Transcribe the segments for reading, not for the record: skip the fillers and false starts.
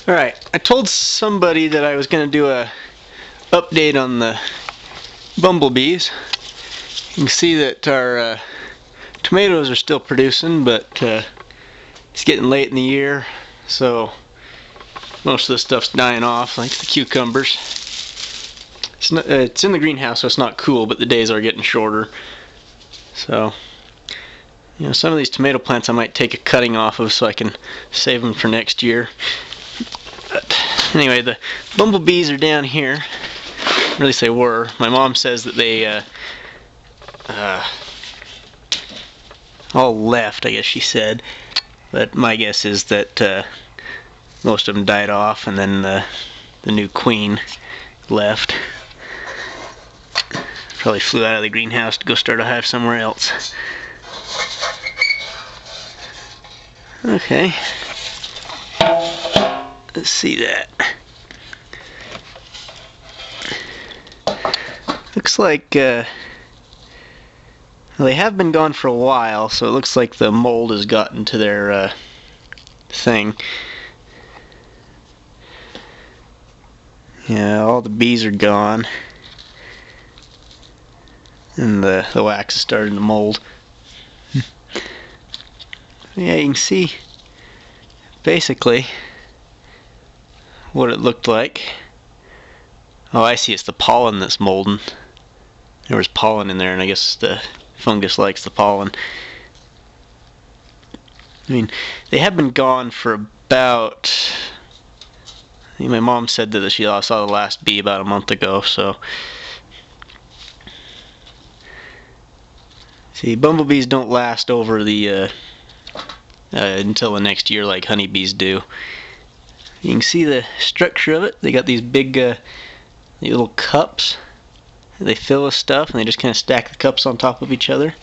Alright, I told somebody that I was going to do a update on the bumblebees. You can see that our tomatoes are still producing, but it's getting late in the year, so most of the stuff's dying off, like the cucumbers. It's in the greenhouse, so it's not cool, but the days are getting shorter. So, you know, some of these tomato plants I might take a cutting off of so I can save them for next year. But anyway, the bumblebees are down here. At least they were. My mom says that they all left, I guess she said. But my guess is that most of them died off, and then the new queen left. Probably flew out of the greenhouse to go start a hive somewhere else. Okay. Let's see that. Looks like well, they have been gone for a while, so it looks like the mold has gotten to their thing. Yeah, all the bees are gone, and the wax is starting to mold. Yeah, you can see basically what it looked like. Oh, I see, it's the pollen that's molding. There was pollen in there, and I guess the fungus likes the pollen. I mean, they have been gone for about, I think my mom said that she saw the last bee about a month ago, so. See, bumblebees don't last over the, until the next year like honeybees do. You can see the structure of it. They got these big these little cups. They fill with stuff, and they just kind of stack the cups on top of each other.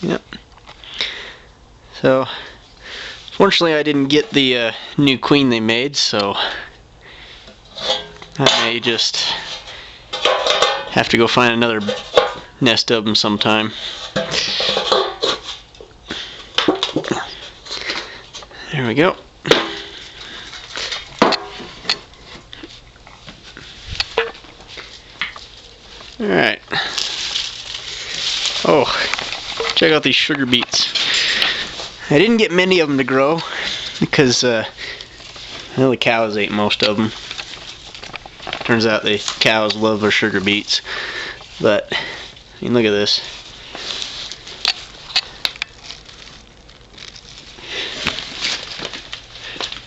Yep. So, fortunately I didn't get the new queen they made, so I may just have to go find another nest of them sometime. There we go. Alright. Oh, check out these sugar beets. I didn't get many of them to grow because well, the cows ate most of them. Turns out the cows love our sugar beets. But, I mean, look at this.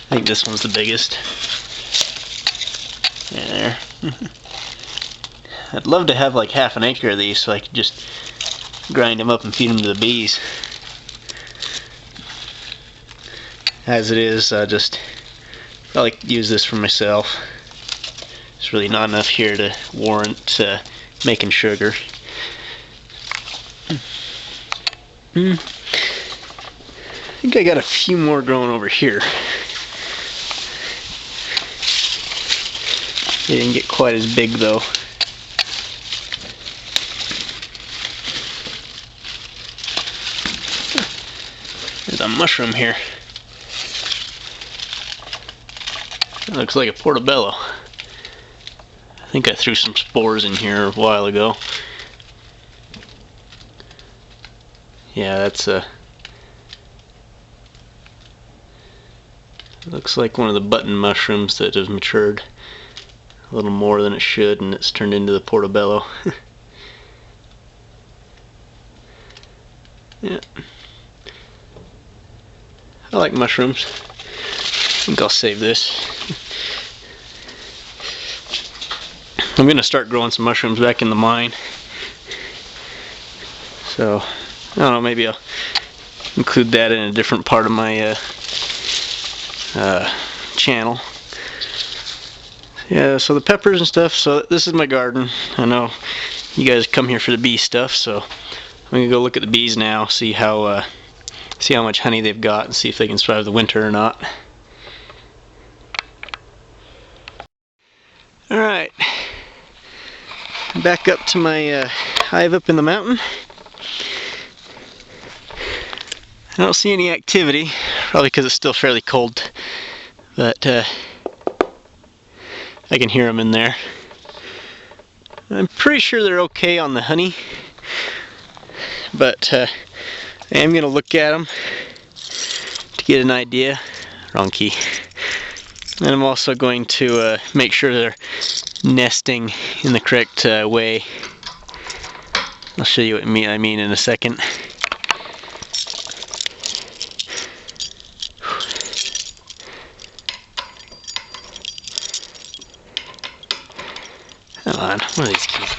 I think this one's the biggest. Yeah, there. I'd love to have like half an acre of these so I could just grind them up and feed them to the bees. As it is, I just probably use this for myself. It's really not enough here to warrant making sugar. I think I got a few more growing over here. They didn't get quite as big though. There's a mushroom here. It looks like a portobello. I think I threw some spores in here a while ago. Yeah, that's a... looks like one of the button mushrooms that has matured a little more than it should, and it's turned into the portobello. Yeah. I like mushrooms. I think I'll save this. I'm going to start growing some mushrooms back in the mine. So, I don't know, maybe I'll include that in a different part of my channel. Yeah, so the peppers and stuff, so this is my garden. I know you guys come here for the bee stuff, so I'm going to go look at the bees now, see how much honey they've got, and see if they can survive the winter or not. Alright, back up to my hive up in the mountain. I don't see any activity, probably because it's still fairly cold but I can hear them in there. I'm pretty sure they're okay on the honey, but I am going to look at them to get an idea. Wrong key. And I'm also going to make sure they're nesting in the correct way. I'll show you what I mean in a second. Come on, what are these keys?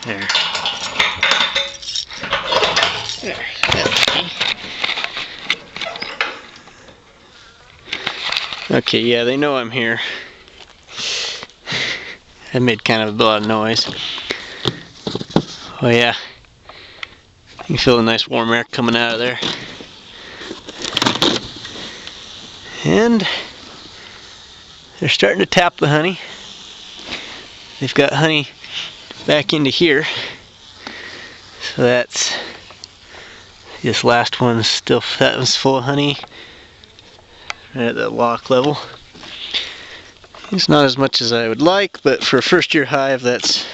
There. There. Okay, yeah, they know I'm here. I made kind of a lot of noise. Oh yeah. You can feel the nice warm air coming out of there. And they're starting to tap the honey. They've got honey back into here. So that's, this last one's still, that one's full of honey. Right at that lock level. It's not as much as I would like, but for a first year hive, that's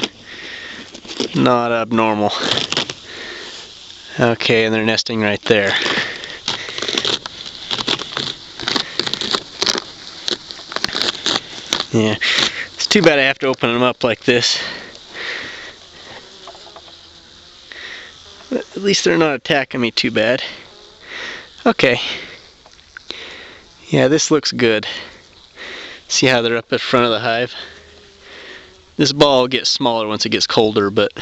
not abnormal. Okay, and they're nesting right there. Yeah, it's too bad I have to open them up like this. But at least they're not attacking me too bad. Okay. Yeah, this looks good. See how they're up at front of the hive? This ball will get smaller once it gets colder, but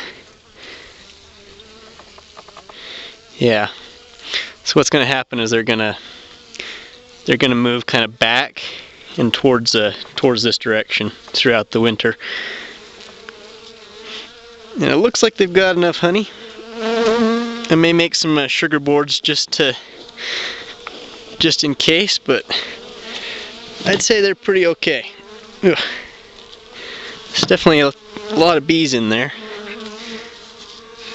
yeah. So what's going to happen is they're going to move kind of back and towards this direction throughout the winter. And it looks like they've got enough honey. I may make some sugar boards just in case, but I'd say they're pretty okay. Ugh. There's definitely a lot of bees in there.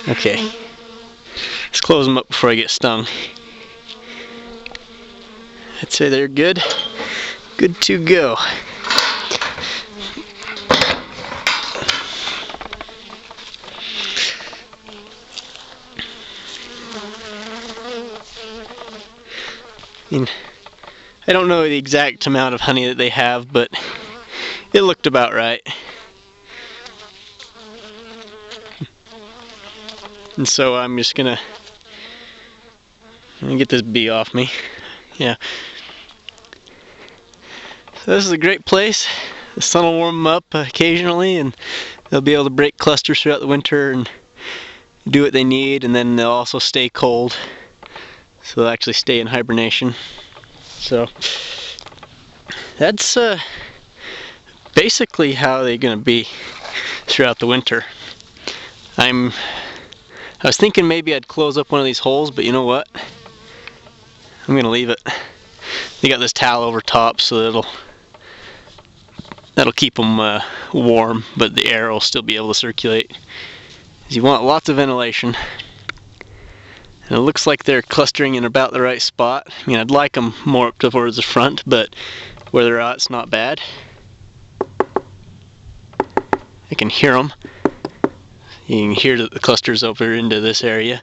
Okay, let's close them up before I get stung. I'd say they're good to go. I don't know the exact amount of honey that they have, but it looked about right. And so I'm just gonna get this bee off me. Yeah. So this is a great place. The sun will warm them up occasionally, and they'll be able to break clusters throughout the winter and do what they need, and then they'll also stay cold. So they'll actually stay in hibernation. So that's basically how they're going to be throughout the winter. I was thinking maybe I'd close up one of these holes, but you know what? I'm going to leave it. They got this towel over top, so that'll keep them warm, but the air will still be able to circulate. You want lots of ventilation. And it looks like they're clustering in about the right spot. I mean, I'd like them more up towards the front, but where they're at, it's not bad. I can hear them. You can hear that the cluster's over into this area.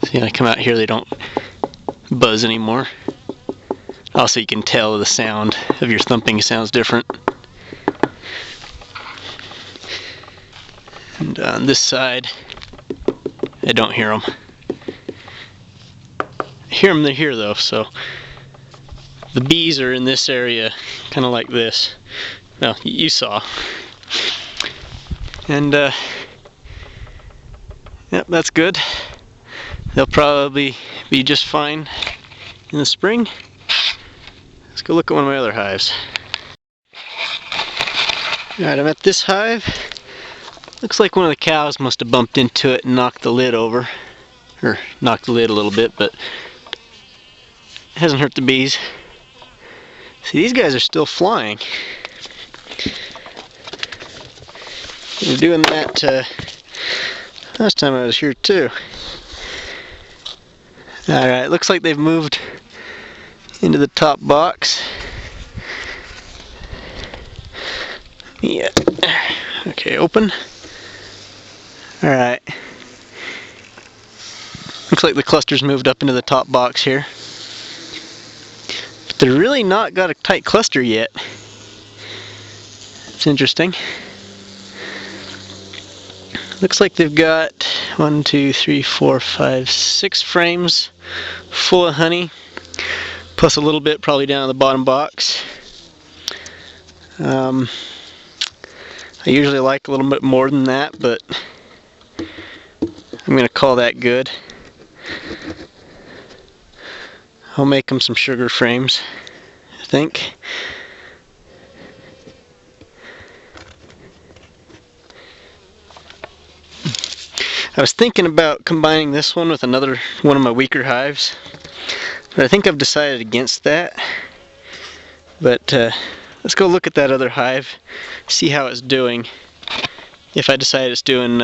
See, when I come out here, they don't buzz anymore. Also, you can tell the sound of your thumping sounds different. And on this side, I don't hear them. I hear them, they're here though, so the bees are in this area, kind of like this. Well, you saw. And yep, that's good. They'll probably be just fine in the spring. Let's go look at one of my other hives. Alright, I'm at this hive. Looks like one of the cows must have bumped into it and knocked the lid over. Or knocked the lid a little bit, but it hasn't hurt the bees. See, these guys are still flying. They're doing that last time I was here too. Alright, looks like they've moved into the top box. Yeah. Okay, open. Alright. Looks like the cluster's moved up into the top box here. But they're really not got a tight cluster yet. It's interesting. Looks like they've got 1, 2, 3, 4, 5, 6 frames full of honey, plus a little bit probably down in the bottom box. I usually like a little bit more than that, but I'm going to call that good. I'll make them some sugar frames, I think. I was thinking about combining this one with another one of my weaker hives, but I think I've decided against that. But let's go look at that other hive, see how it's doing. If I decide it's doing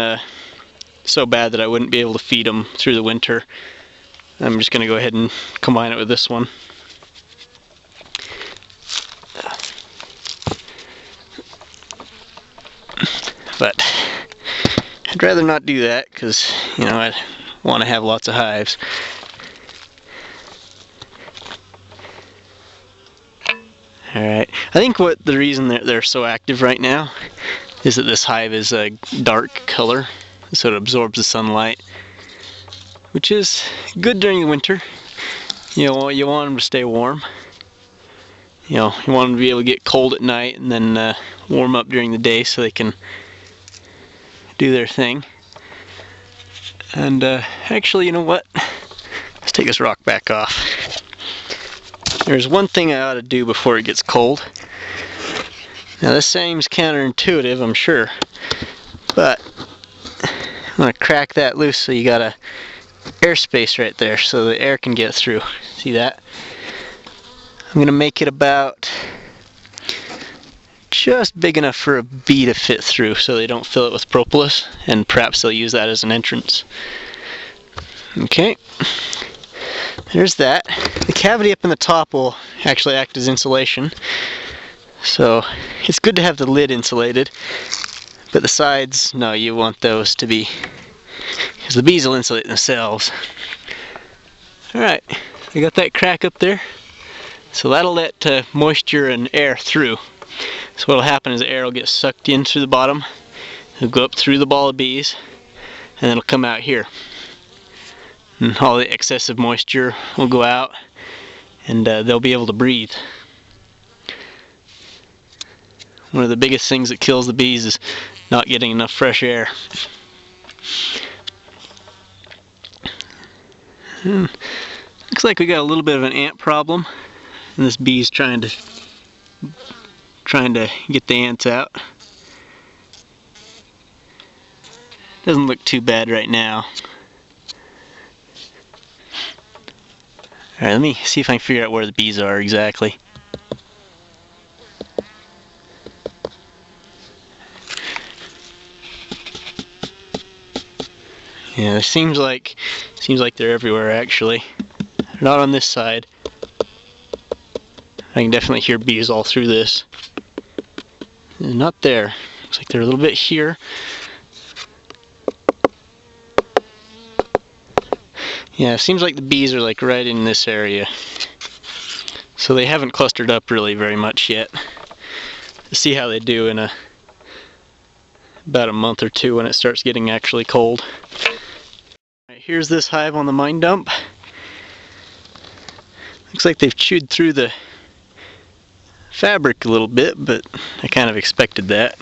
so bad that I wouldn't be able to feed them through the winter, I'm just going to go ahead and combine it with this one. But I'd rather not do that because, you know, I want to have lots of hives. Alright, I think what the reason they're so active right now is that this hive is a dark color, so it absorbs the sunlight, which is good during the winter. You know, you want them to stay warm. You know, you want them to be able to get cold at night and then warm up during the day so they can do their thing. And actually, you know what? Let's take this rock back off. There's one thing I ought to do before it gets cold. Now this seems counterintuitive, I'm sure, but I'm going to crack that loose so you got a airspace right there so the air can get through. See that? I'm going to make it about just big enough for a bee to fit through so they don't fill it with propolis, and perhaps they'll use that as an entrance. Okay, there's that. The cavity up in the top will actually act as insulation, so it's good to have the lid insulated, but the sides, no, you want those to be, because the bees will insulate themselves. Alright, I got that crack up there, so that'll let moisture and air through. So what will happen is the air will get sucked in through the bottom, it'll go up through the ball of bees, and it'll come out here. And all the excessive moisture will go out, and they'll be able to breathe. One of the biggest things that kills the bees is not getting enough fresh air. Looks like we got a little bit of an ant problem, and this bee's trying to get the ants out. Doesn't look too bad right now. Alright, let me see if I can figure out where the bees are exactly. Yeah, it seems like they're everywhere actually. They're not on this side. I can definitely hear bees all through this. They're not there. Looks like they're a little bit here. Yeah, it seems like the bees are like right in this area. So they haven't clustered up really very much yet. Let's see how they do in about a month or two when it starts getting actually cold. Right, here's this hive on the mine dump. Looks like they've chewed through the fabric a little bit, but I kind of expected that.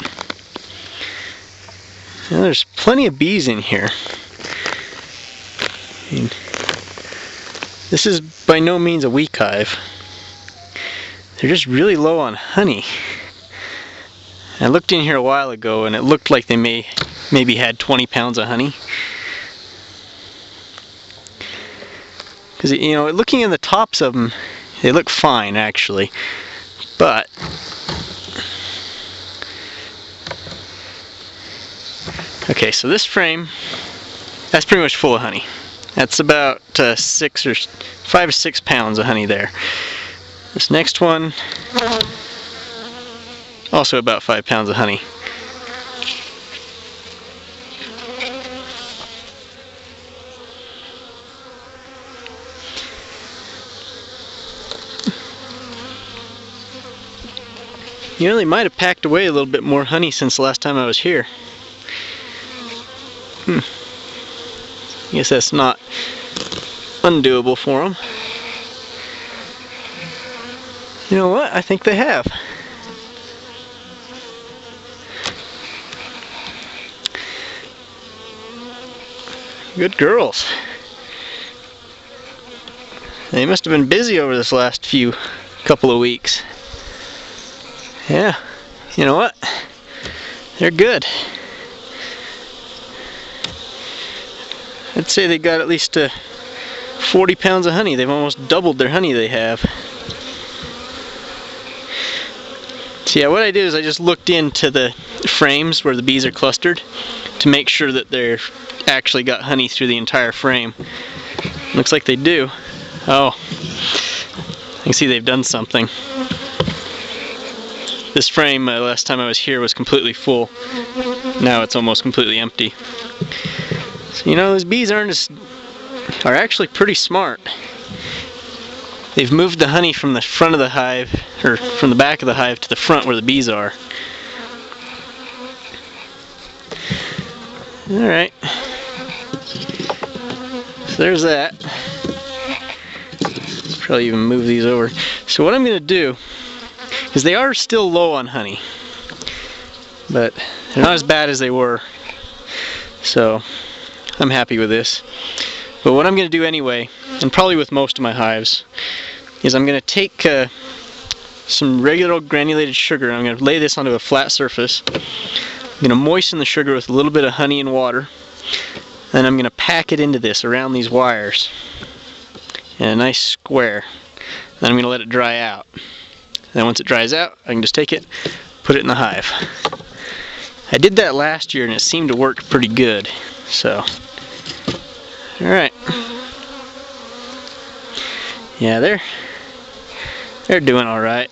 Now, there's plenty of bees in here. I mean, this is by no means a weak hive. They're just really low on honey. I looked in here a while ago and it looked like they maybe had 20 pounds of honey. Because, you know, looking in the tops of them, they look fine actually. But Okay, so this frame, that's pretty much full of honey. That's about 5 or 6 pounds of honey there. This next one, also about 5 pounds of honey. You know, they might have packed away a little bit more honey since the last time I was here. I guess that's not undoable for them. You know what? I think they have. Good girls. They must have been busy over this last couple of weeks. Yeah, you know what? They're good. I'd say they got at least 40 pounds of honey. They've almost doubled their honey they have. So yeah, what I did is I just looked into the frames where the bees are clustered to make sure that they're actually got honey through the entire frame. Looks like they do. Oh, you can see they've done something. This frame, last time I was here, was completely full. Now it's almost completely empty. So, you know, those bees are actually pretty smart. They've moved the honey from the front of the hive, or from the back of the hive to the front where the bees are. Alright. So there's that. Probably even move these over. So what I'm going to do, because they are still low on honey, but they're not as bad as they were, so I'm happy with this. But what I'm going to do anyway, and probably with most of my hives, is I'm going to take some regular old granulated sugar and I'm going to lay this onto a flat surface. I'm going to moisten the sugar with a little bit of honey and water, and I'm going to pack it into this around these wires in a nice square. Then I'm going to let it dry out. Then once it dries out, I can just take it, put it in the hive. I did that last year and it seemed to work pretty good. So, alright. Yeah, they're doing alright.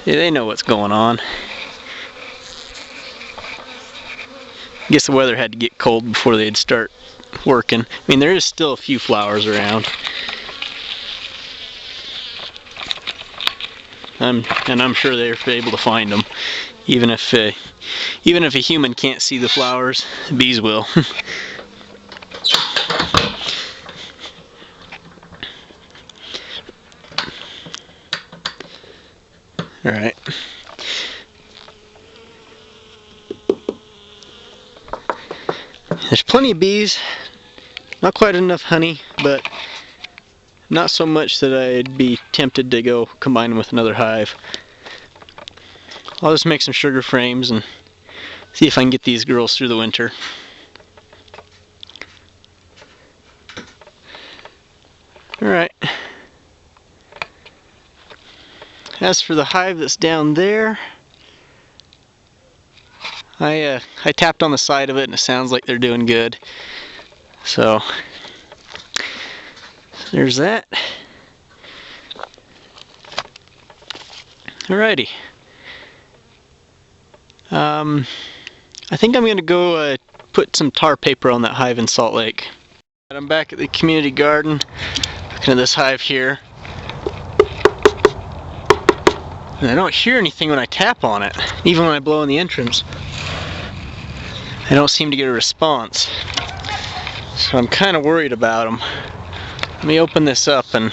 Yeah, they know what's going on. I guess the weather had to get cold before they'd start working. I mean, there is still a few flowers around. And I'm sure they're able to find them, even if a human can't see the flowers, the bees will. All right. There's plenty of bees, not quite enough honey, but not so much that I'd be tempted to go combine them with another hive. I'll just make some sugar frames and see if I can get these girls through the winter. Alright. As for the hive that's down there, I tapped on the side of it and it sounds like they're doing good. So there's that. Alrighty. I think I'm going to go put some tar paper on that hive in Salt Lake. I'm back at the community garden, looking at this hive here. And I don't hear anything when I tap on it, even when I blow in the entrance. I don't seem to get a response. So I'm kind of worried about them. Let me open this up and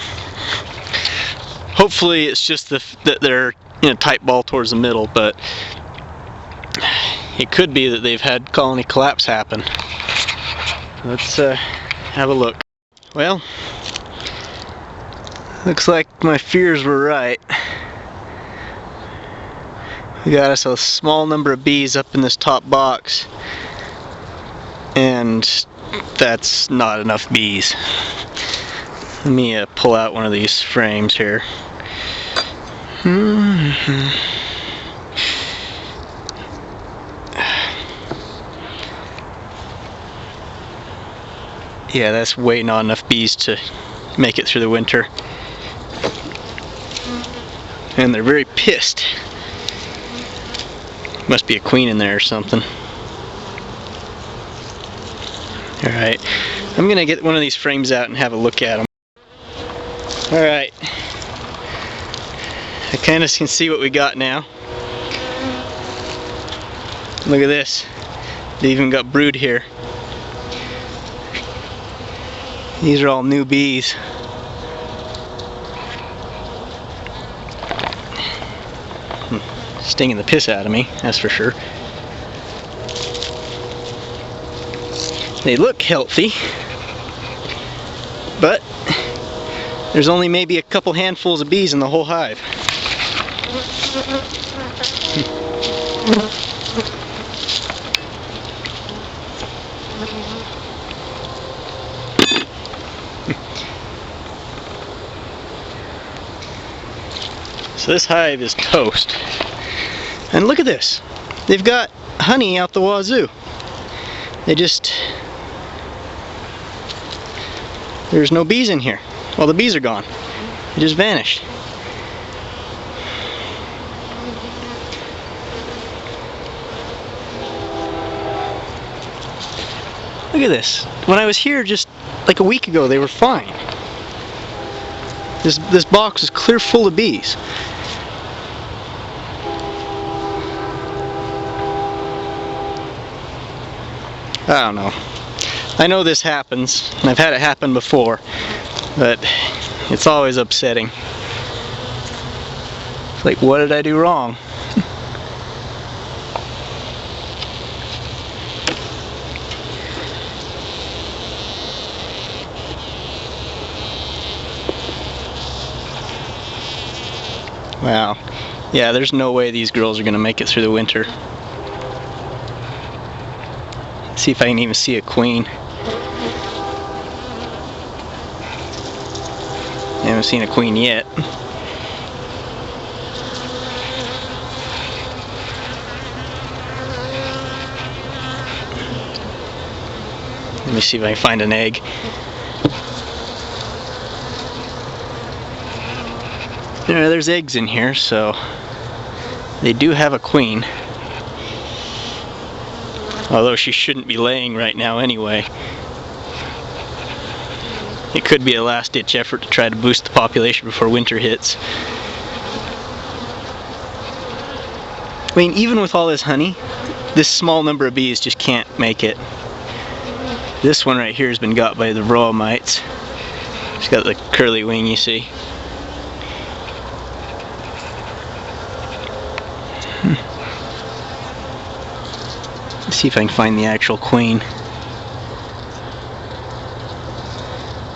hopefully it's just that they're in a tight ball towards the middle, but it could be that they've had colony collapse happen. Let's have a look. Well, looks like my fears were right. We got us a small number of bees up in this top box, and that's not enough bees. Let me pull out one of these frames here. Yeah, that's way not enough bees to make it through the winter. And they're very pissed. Must be a queen in there or something. Alright, I'm gonna get one of these frames out and have a look at them. Alright, I kind of can see what we got now. Look at this. They even got brood here. These are all new bees. Stinging the piss out of me, that's for sure. They look healthy, but there's only maybe a couple handfuls of bees in the whole hive. So this hive is toast. And look at this. They've got honey out the wazoo. There's no bees in here. Well, the bees are gone. They just vanished. Look at this. When I was here just like a week ago, they were fine. This box is clear full of bees. I don't know. I know this happens, and I've had it happen before, but it's always upsetting. It's like, what did I do wrong? Wow. Yeah, there's no way these girls are going to make it through the winter. Let's see if I can even see a queen. I haven't seen a queen yet. Let me see if I can find an egg. Yeah, there's eggs in here, so they do have a queen. Although she shouldn't be laying right now anyway. It could be a last-ditch effort to try to boost the population before winter hits. I mean, even with all this honey, this small number of bees just can't make it. This one right here has been got by the varroa mites. It's got the curly wing, you see. Let's see if I can find the actual queen.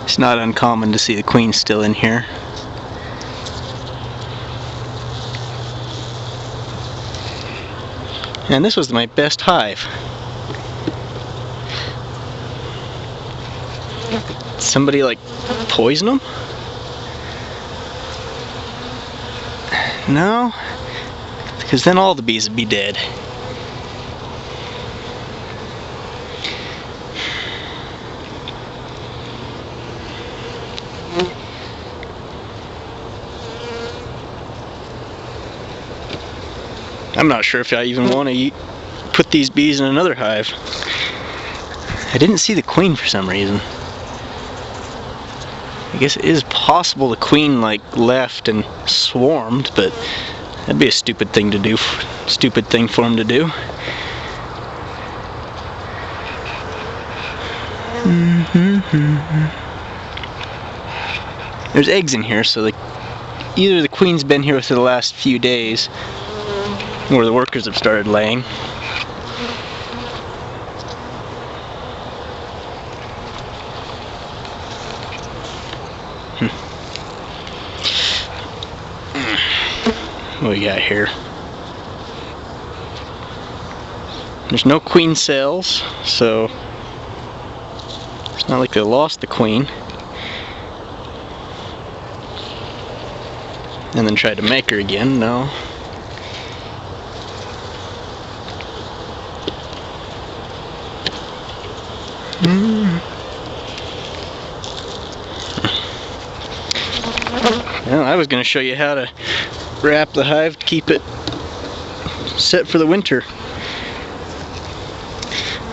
It's not uncommon to see the queen still in here. And this was my best hive. Somebody like poison them? No, because then all the bees would be dead. I'm not sure if I even want to put these bees in another hive. I didn't see the queen for some reason. I guess it is possible the queen like left and swarmed, but that'd be a stupid thing to do. Stupid thing for him to do. There's eggs in here, so either the queen's been here within the last few days, or the workers have started laying. What we got here? There's no queen cells, so it's not like they lost the queen and then tried to make her again. No. I was going to show you how to wrap the hive to keep it set for the winter.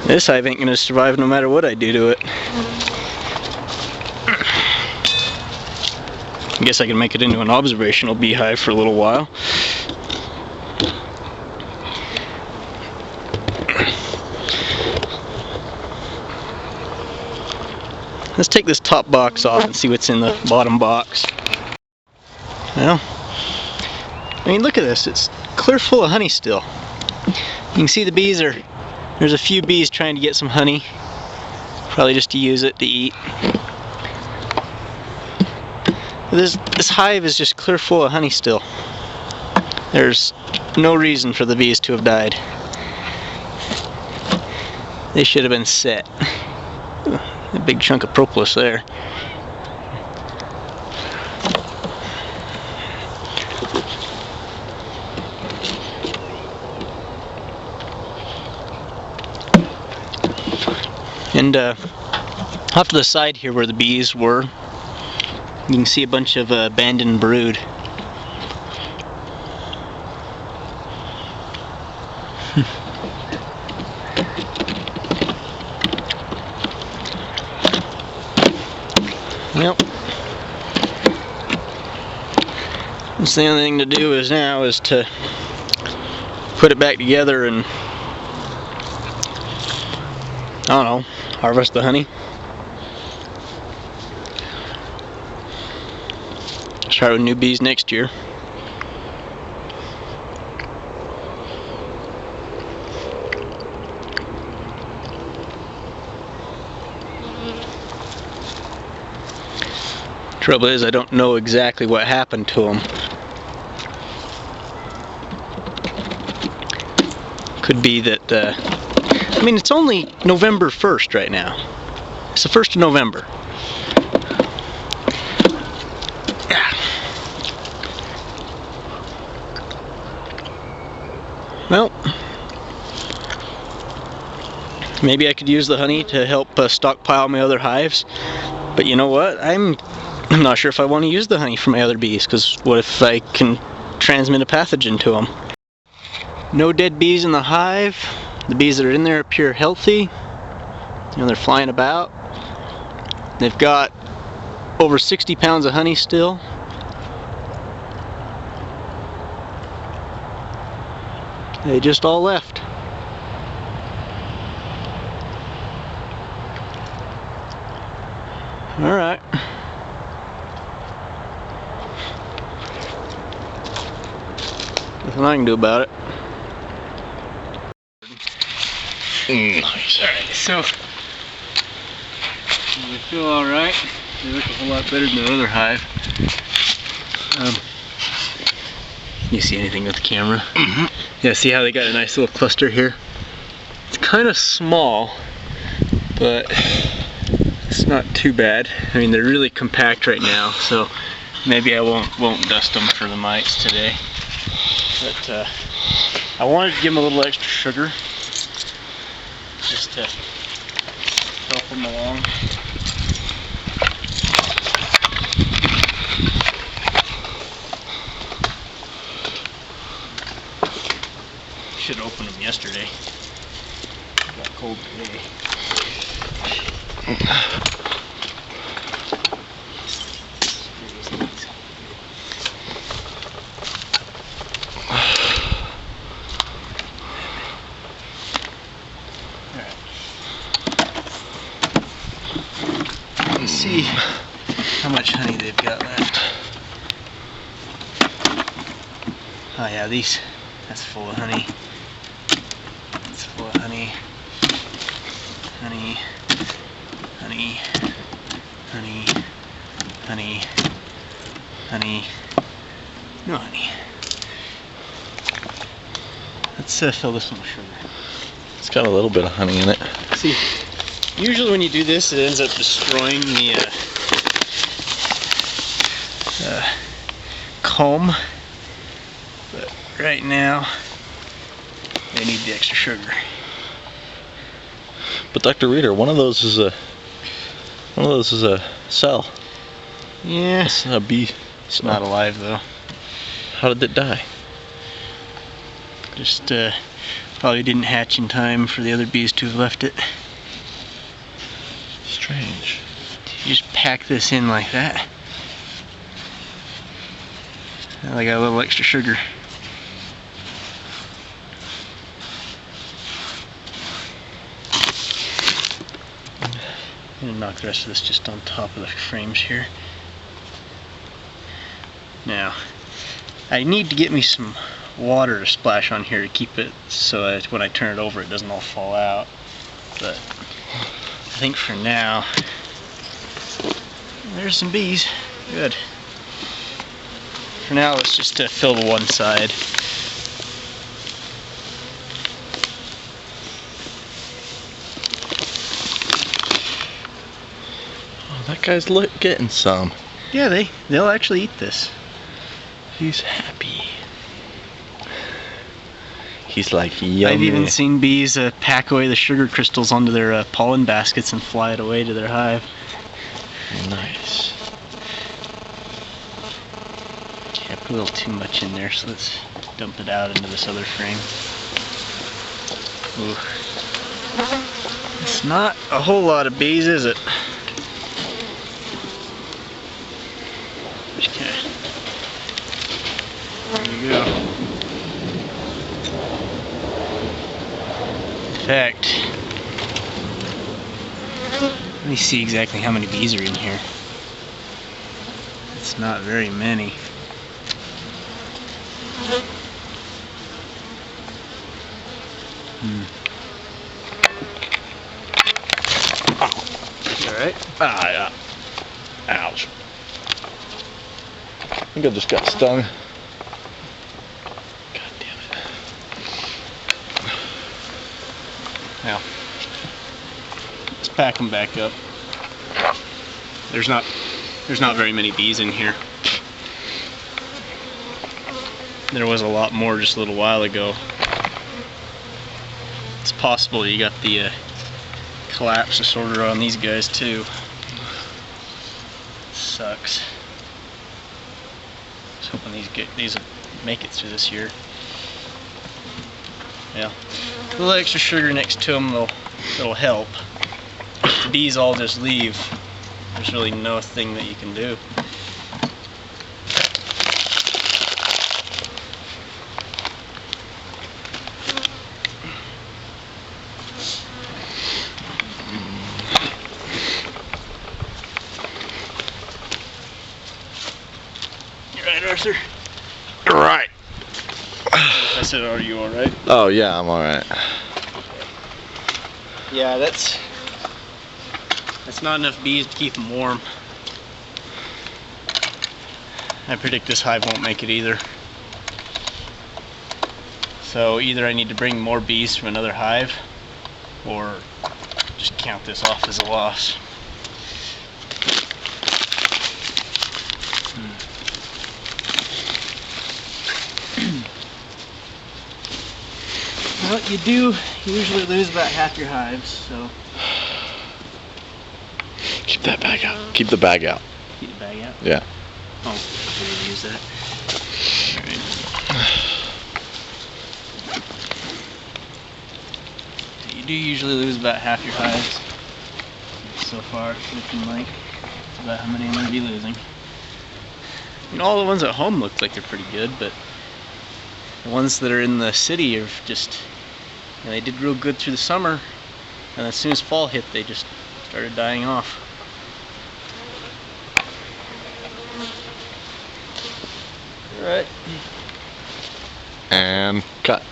This hive ain't going to survive no matter what I do to it. I guess I can make it into an observational beehive for a little while. Let's take this top box off and see what's in the bottom box. Well, I mean, look at this. It's clear full of honey still. You can see the bees are, there's a few bees trying to get some honey. Probably just to use it to eat. This hive is just clear full of honey still. There's no reason for the bees to have died. They should have been set. A big chunk of propolis there. And off to the side here where the bees were, you can see a bunch of abandoned brood. Yep. That's the only thing to do now is to put it back together and, I don't know, harvest the honey. Start with new bees next year. Trouble is, I don't know exactly what happened to them. Could be that, I mean, it's only November 1st right now. It's the 1st of November. Yeah. Well, maybe I could use the honey to help stockpile my other hives. But you know what? I'm not sure if I want to use the honey for my other bees, because what if I can transmit a pathogen to them? No dead bees in the hive. The bees that are in there appear healthy. You know, they're flying about. They've got over 60 pounds of honey still. They just all left. All right. Nothing I can do about it. Nice. Alright, so they feel alright. They look a whole lot better than the other hive. You see anything with the camera? Mm-hmm. Yeah, see how they got a nice little cluster here? It's kind of small, but it's not too bad. I mean, they're really compact right now, so maybe I won't dust them for the mites today. But I wanted to give them a little extra sugar, just to help them along. Should have opened them yesterday. It got cold today. Let's see how much honey they've got left. Oh yeah, that's full of honey. That's full of honey. Honey. Honey. Honey. Honey. Honey. No honey. Let's fill this one with sugar. It's got a little bit of honey in it. See, usually when you do this, it ends up destroying the comb. But right now, they need the extra sugar. But Dr. Reader, one of those is a cell. Yeah. It's a bee It's not alive though. How did it die? Just probably didn't hatch in time for the other bees to have left it. Strange. You just pack this in like that. Now I got a little extra sugar. I'm gonna knock the rest of this just on top of the frames here. Now, I need to get me some water to splash on here to keep it so that when I turn it over it doesn't all fall out. But I think for now, there's some bees. Good. For now, let's just fill the one side. Oh, that guy's getting some. Yeah, they'll actually eat this. He's happy. He's like, yummy. I've even seen bees pack away the sugar crystals onto their pollen baskets and fly it away to their hive. Nice. Yeah, put a little too much in there, so let's dump it out into this other frame. Ooh. It's not a whole lot of bees, is it? Okay. There you go. In fact, let me see exactly how many bees are in here. It's not very many. Alright. Ah, yeah. Ouch. I think I just got stung. God damn it. Now, let's pack them back up. There's not very many bees in here. There was a lot more just a little while ago. It's possible you got the collapse disorder on these guys too. Sucks. I was hoping these would make it through this year. Yeah, a little extra sugar next to them that'll help. If the bees all just leave, there's really no thing that you can do. You right, Arthur? Right. I said, are you alright? Oh yeah, I'm alright. Yeah, that's not enough bees to keep them warm. I predict this hive won't make it either. So either I need to bring more bees from another hive, or just count this off as a loss. Well, you do usually lose about half your hives, so... Keep that bag out. Keep the bag out. Keep the bag out? Yeah. Oh, I should use that. Alright. You do usually lose about half your hives. So far, it's looking like that's about how many I'm going to be losing. You know, all the ones at home look like they're pretty good, but the ones that are in the city are just... You know, they did real good through the summer, and as soon as fall hit, they just started dying off. Alright. And cut.